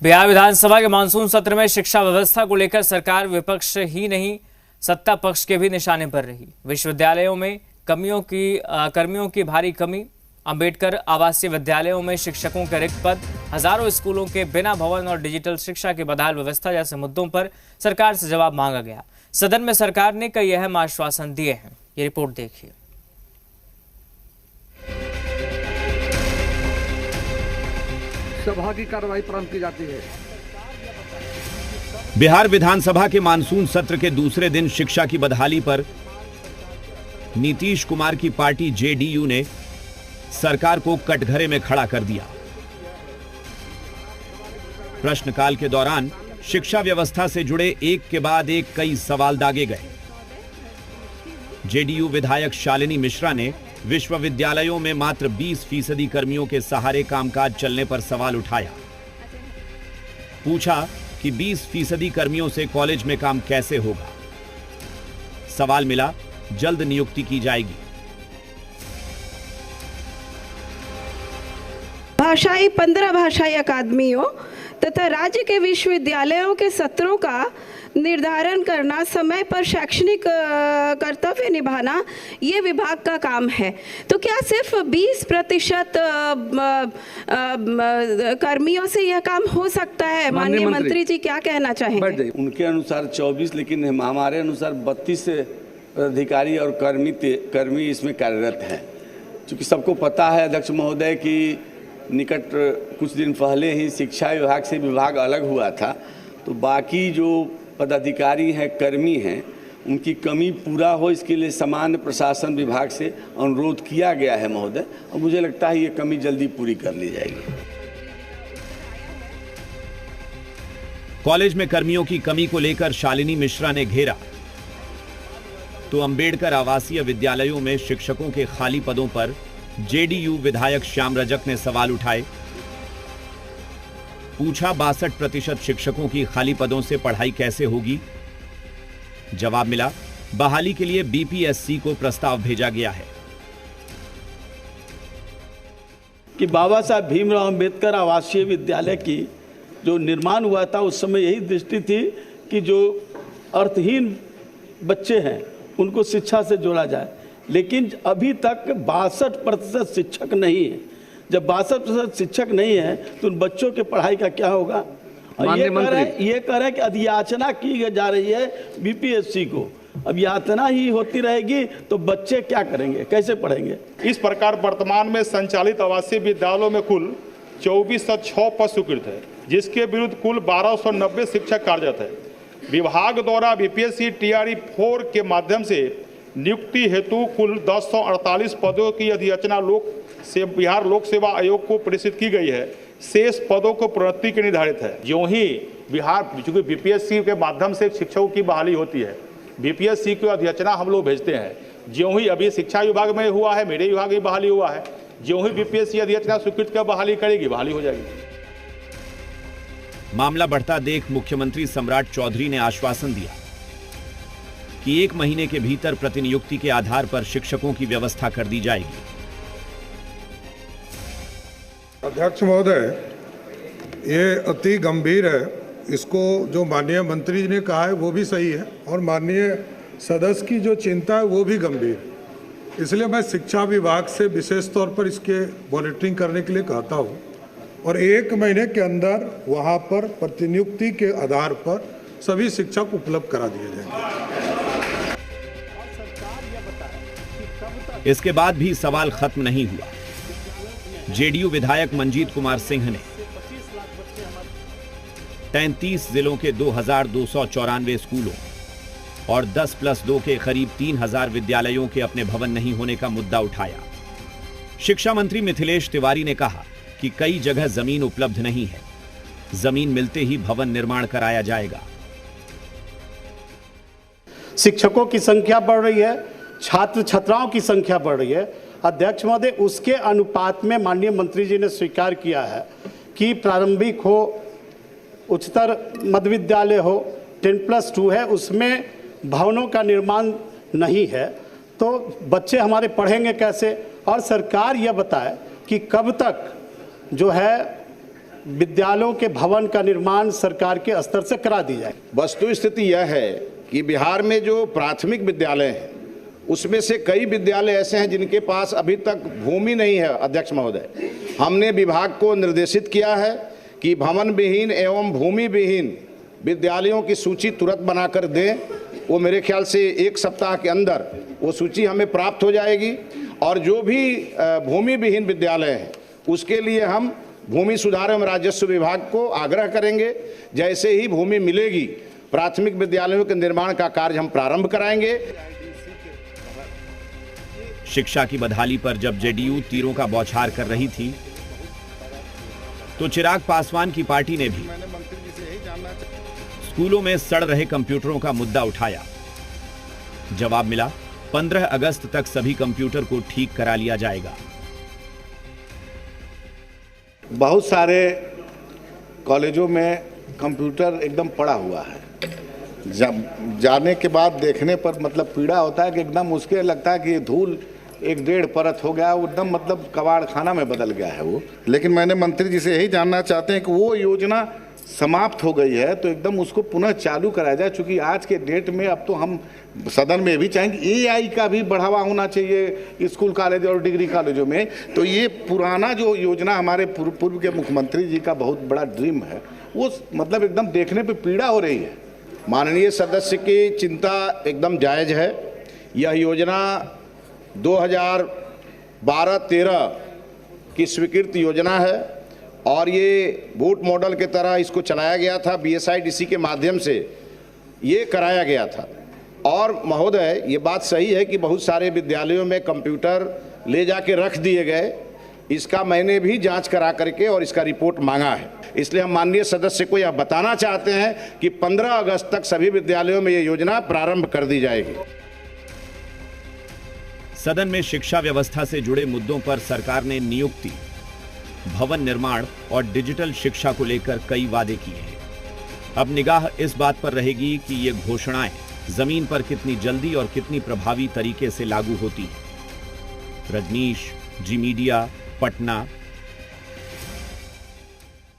बिहार विधानसभा के मानसून सत्र में शिक्षा व्यवस्था को लेकर सरकार विपक्ष ही नहीं सत्ता पक्ष के भी निशाने पर रही। विश्वविद्यालयों में कर्मियों की भारी कमी, अंबेडकर आवासीय विद्यालयों में शिक्षकों के रिक्त पद, हजारों स्कूलों के बिना भवन और डिजिटल शिक्षा की बदहाल व्यवस्था जैसे मुद्दों पर सरकार से जवाब मांगा गया। सदन में सरकार ने कई अहम आश्वासन दिए हैं। ये रिपोर्ट देखिए। सभा की कार्रवाई प्रारंभ की जाती है। बिहार विधानसभा के मानसून सत्र के दूसरे दिन शिक्षा की बदहाली पर नीतीश कुमार की पार्टी जेडीयू ने सरकार को कटघरे में खड़ा कर दिया। प्रश्नकाल के दौरान शिक्षा व्यवस्था से जुड़े एक के बाद एक कई सवाल दागे गए। जेडीयू विधायक शालिनी मिश्रा ने विश्वविद्यालयों में मात्र 20% कर्मियों के सहारे कामकाज चलने पर सवाल उठाया। पूछा कि 20% कर्मियों से कॉलेज में काम कैसे होगा। सवाल मिला, जल्द नियुक्ति की जाएगी। भाषाई 15 भाषाई अकादमियों तथा राज्य के विश्वविद्यालयों के सत्रों का निर्धारण करना, समय पर शैक्षणिक कर्तव्य निभाना ये विभाग का काम है। तो क्या सिर्फ 20% कर्मियों से यह काम हो सकता है? माननीय मंत्री जी क्या कहना चाहेंगे? उनके अनुसार 24, लेकिन हमारे अनुसार 32 अधिकारी और कर्मी इसमें कार्यरत हैं। क्योंकि सबको पता है अध्यक्ष महोदय की निकट कुछ दिन पहले ही शिक्षा विभाग से विभाग अलग हुआ था, तो बाकी जो पदाधिकारी हैं, कर्मी हैं, उनकी कमी पूरा हो इसके लिए सामान्य प्रशासन विभाग से अनुरोध किया गया है महोदय, और मुझे लगता है ये कमी जल्दी पूरी कर ली जाएगी। कॉलेज में कर्मियों की कमी को लेकर शालिनी मिश्रा ने घेरा तो अंबेडकर आवासीय विद्यालयों में शिक्षकों के खाली पदों पर जेडीयू विधायक श्याम रजक ने सवाल उठाए। पूछा 62% शिक्षकों की खाली पदों से पढ़ाई कैसे होगी। जवाब मिला, बहाली के लिए बीपीएससी को प्रस्ताव भेजा गया है। कि बाबा साहब भीमराव अंबेडकर आवासीय विद्यालय की जो निर्माण हुआ था उस समय यही दृष्टि थी कि जो अर्थहीन बच्चे हैं उनको शिक्षा से जोड़ा जाए, लेकिन अभी तक 62% शिक्षक नहीं है। जब 62% शिक्षक नहीं है तो उन बच्चों के पढ़ाई का क्या होगा? और ये कह रहे हैं कि अधियाचना की जा रही है बीपीएससी को। अब यातना ही होती रहेगी तो बच्चे क्या करेंगे, कैसे पढ़ेंगे? इस प्रकार वर्तमान में संचालित आवासीय विद्यालयों में कुल 2406 पद स्वीकृत है, जिसके विरुद्ध कुल 1290 शिक्षक कार्यरत है। विभाग द्वारा बीपीएससी टीआरई 4 के माध्यम से नियुक्ति हेतु कुल 1048 पदों की अधियाचना बिहार लोक सेवा आयोग को प्रेषित की गई है। शेष पदों को प्रोन्नति के निर्धारित है। जो ही बिहार, चूंकि बीपीएससी के माध्यम से शिक्षकों की बहाली होती है, बीपीएससी की अधियाचना हम लोग भेजते हैं। जो ही अभी शिक्षा विभाग में हुआ है, मेरे विभाग में बहाली हुआ है, जो ही बीपीएससी अधियाचना स्वीकृत कर बहाली करेगी, बहाली हो जाएगी। मामला बढ़ता देख मुख्यमंत्री सम्राट चौधरी ने आश्वासन दिया कि 1 महीने के भीतर प्रतिनियुक्ति के आधार पर शिक्षकों की व्यवस्था कर दी जाएगी। अध्यक्ष महोदय, ये अति गंभीर है। इसको जो माननीय मंत्री जी ने कहा है वो भी सही है, और माननीय सदस्य की जो चिंता है वो भी गंभीर। इसलिए मैं शिक्षा विभाग से विशेष तौर पर इसके मॉनिटरिंग करने के लिए कहता हूँ, और 1 महीने के अंदर वहाँ पर प्रतिनियुक्ति के आधार पर सभी शिक्षक उपलब्ध करा दिए जाएंगे। इसके बाद भी सवाल खत्म नहीं हुआ। जेडीयू विधायक मंजीत कुमार सिंह ने 33 जिलों के 2294 स्कूलों और 10+2 के करीब 3000 विद्यालयों के अपने भवन नहीं होने का मुद्दा उठाया। शिक्षा मंत्री मिथिलेश तिवारी ने कहा कि कई जगह जमीन उपलब्ध नहीं है, जमीन मिलते ही भवन निर्माण कराया जाएगा। शिक्षकों की संख्या बढ़ रही है, छात्र छात्राओं की संख्या बढ़ रही है। अध्यक्ष महोदय, उसके अनुपात में माननीय मंत्री जी ने स्वीकार किया है कि प्रारंभिक हो, उच्चतर मध्य विद्यालय हो, 10+2 है, उसमें भवनों का निर्माण नहीं है, तो बच्चे हमारे पढ़ेंगे कैसे? और सरकार यह बताए कि कब तक जो है विद्यालयों के भवन का निर्माण सरकार के स्तर से करा दी जाए। वस्तु स्थिति यह है कि बिहार में जो प्राथमिक विद्यालय हैं उसमें से कई विद्यालय ऐसे हैं जिनके पास अभी तक भूमि नहीं है। अध्यक्ष महोदय, हमने विभाग को निर्देशित किया है कि भवन विहीन एवं भूमि विहीन विद्यालयों की सूची तुरंत बनाकर दें। वो मेरे ख्याल से 1 सप्ताह के अंदर वो सूची हमें प्राप्त हो जाएगी और जो भी भूमि विहीन विद्यालय हैं उसके लिए हम भूमि सुधार एवं राजस्व विभाग को आग्रह करेंगे, जैसे ही भूमि मिलेगी प्राथमिक विद्यालयों के निर्माण का कार्य हम प्रारंभ कराएंगे। शिक्षा की बदहाली पर जब जेडीयू तीरों का बौछार कर रही थी तो चिराग पासवान की पार्टी ने भी स्कूलों में सड़ रहे कंप्यूटरों का मुद्दा उठाया। जवाब मिला, 15 अगस्त तक सभी कंप्यूटर को ठीक करा लिया जाएगा। बहुत सारे कॉलेजों में कंप्यूटर एकदम पड़ा हुआ है। जाने के बाद देखने पर मतलब पीड़ा होता है कि एकदम उसके लगता है कि धूल 1-1.5 परत हो गया, वो एकदम मतलब कबाड़ खाना में बदल गया है वो। लेकिन मैंने मंत्री जी से यही जानना चाहते हैं कि वो योजना समाप्त हो गई है तो एकदम उसको पुनः चालू कराया जाए, क्योंकि आज के डेट में अब तो हम सदन में भी चाहेंगे AI का भी बढ़ावा होना चाहिए स्कूल कॉलेज और डिग्री कॉलेजों में। तो ये पुराना जो योजना हमारे पूर्व के मुख्यमंत्री जी का बहुत बड़ा ड्रीम है, वो मतलब एकदम देखने पे पीड़ा हो रही है। माननीय सदस्य की चिंता एकदम जायज़ है। यह योजना 2012-13 की स्वीकृत योजना है और ये बूट मॉडल के तरह इसको चलाया गया था। BSIDC के माध्यम से ये कराया गया था। और महोदय, ये बात सही है कि बहुत सारे विद्यालयों में कंप्यूटर ले जाके रख दिए गए। इसका मैंने भी जांच करा करके और इसका रिपोर्ट मांगा है। इसलिए हम माननीय सदस्य को यह बताना चाहते हैं कि 15 अगस्त तक सभी विद्यालयों में ये योजना प्रारंभ कर दी जाएगी। सदन में शिक्षा व्यवस्था से जुड़े मुद्दों पर सरकार ने नियुक्ति, भवन निर्माण और डिजिटल शिक्षा को लेकर कई वादे किए हैं। अब निगाह इस बात पर रहेगी कि ये घोषणाएं जमीन पर कितनी जल्दी और कितनी प्रभावी तरीके से लागू होती हैं। रजनीश, जी मीडिया, पटना।